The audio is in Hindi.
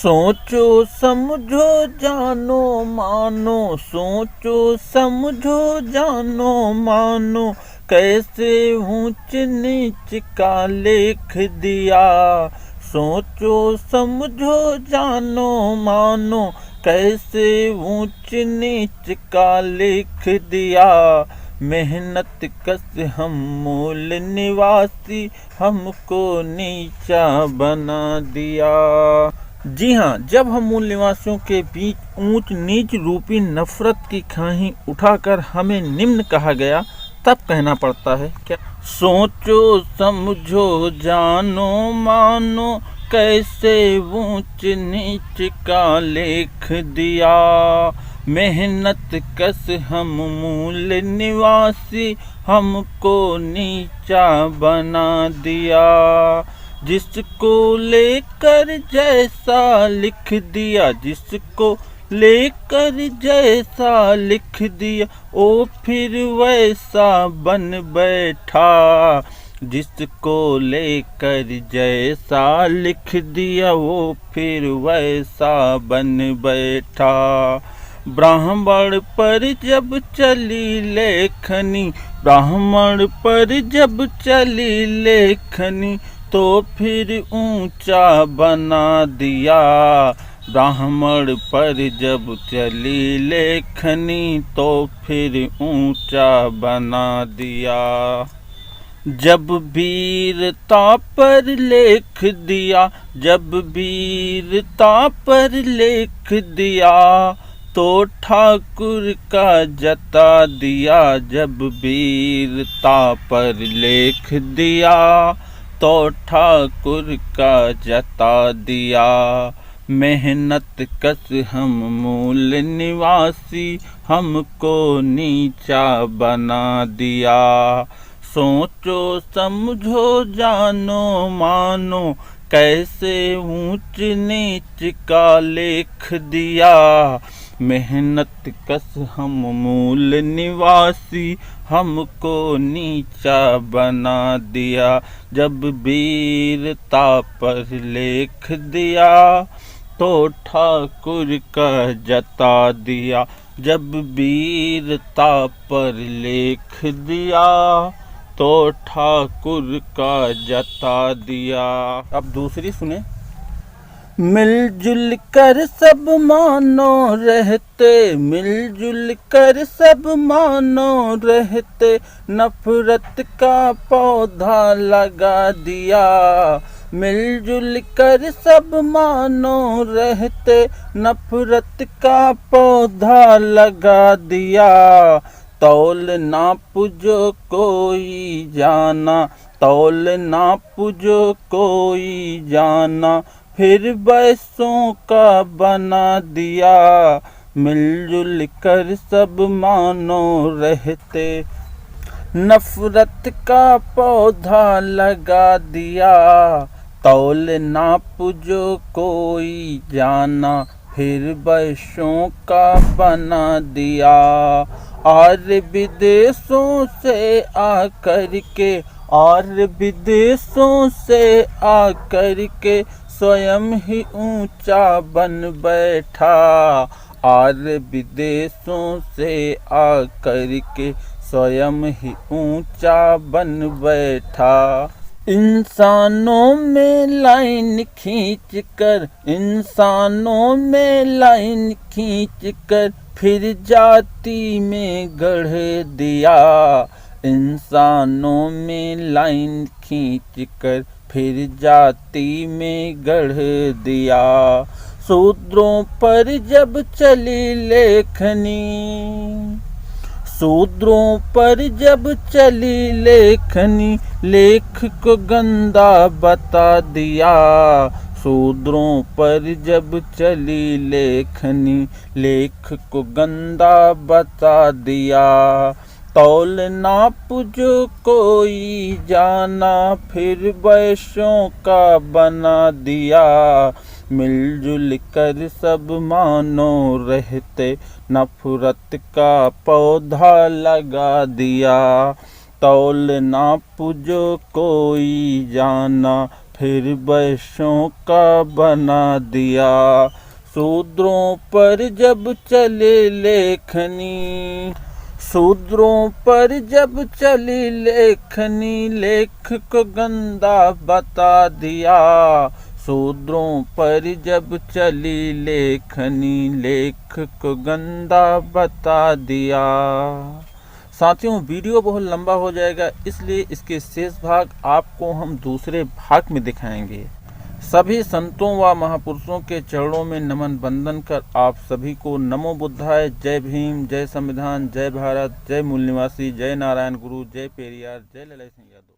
सोचो समझो जानो मानो, सोचो समझो जानो मानो, कैसे ऊंच नीच का लिख दिया। सोचो समझो जानो मानो, कैसे ऊंच नीच का लिख दिया। मेहनत कस हम मूल निवासी, हमको नीचा बना दिया। जी हाँ, जब हम मूल निवासियों के बीच ऊंच नीच रूपी नफरत की खाई उठाकर हमें निम्न कहा गया, तब कहना पड़ता है क्या? सोचो समझो जानो मानो, कैसे ऊंच नीच का लिख दिया। मेहनत कस हम मूल निवासी, हमको नीचा बना दिया। जिसको लेकर जैसा लिख दिया, जिसको लेकर जैसा लिख दिया, ओ फिर वैसा बन बैठा। जिसको लेकर जैसा लिख दिया, वो फिर वैसा बन बैठा। ब्राह्मण पर जब चली लेखनी, ब्राह्मण पर जब चली लेखनी, तो फिर ऊंचा बना दिया। ब्राह्मण पर जब चली लेखनी, तो फिर ऊंचा बना दिया। जब वीरता पर लेख दिया, जब वीरता पर लेख दिया, तो ठाकुर का जता दिया। जब वीरता पर लेख दिया, तो ठाकुर का जता दिया। मेहनत कस हम मूल निवासी, हमको नीचा बना दिया। सोचो समझो जानो मानो, कैसे ऊंच नीच का लिख दिया। मेहनत कस हम मूल निवासी, हमको नीचा बना दिया। जब वीरता पर लेख दिया, तो ठाकुर का जता दिया। जब वीरता पर लेख दिया, तो ठाकुर का जता दिया। अब दूसरी सुने। मिलजुल कर सब मानो रहते, मिलजुल कर सब मानो रहते, नफरत का पौधा लगा दिया। मिलजुल कर सब मानो रहते, नफरत का पौधा लगा दिया। तौल नाप जो कोई जाना, तौल नाप जो कोई जाना, फिर बैसों का बना दिया। मिलजुल कर सब मानो रहते, नफरत का पौधा लगा दिया। तौल नाप जो कोई जाना, फिर बैसों का बना दिया। और विदेशों से आकर के, और विदेशों से आकर के, स्वयं ही ऊंचा बन बैठा। और विदेशों से आकर के, स्वयं ही ऊंचा बन बैठा। इंसानों में लाइन खींच कर, इंसानों में लाइन खींच कर, फिर जाति में गढ़ दिया। इंसानों में लाइन खींच कर, फिर जाति में गढ़ दिया। शूद्रों पर जब चली लेखनी, शूद्रों पर जब चली लेखनी, लेख को गंदा बता दिया। शूद्रों पर जब चली लेखनी, लेख को गंदा बता दिया। तौल नाप जो कोई जाना, फिर वैश्यों का बना दिया। मिलजुल कर सब मानो रहते, नफरत का पौधा लगा दिया। तौल नाप जो कोई जाना, फिर वैश्यों का बना दिया। शूद्रों पर जब चले लेखनी, शूद्रों पर जब चली लेखनी, लेख को गंदा बता दिया। शूद्रों पर जब चली लेखनी, लेख को गंदा बता दिया। साथियों, वीडियो बहुत लंबा हो जाएगा, इसलिए इसके शेष भाग आपको हम दूसरे भाग में दिखाएंगे। सभी संतों व महापुरुषों के चरणों में नमन बंदन कर आप सभी को नमो बुद्धाय। जय भीम, जय संविधान, जय भारत, जय मूल निवासी, जय नारायण गुरु, जय पेरियार, जय ललित सिंह यादव।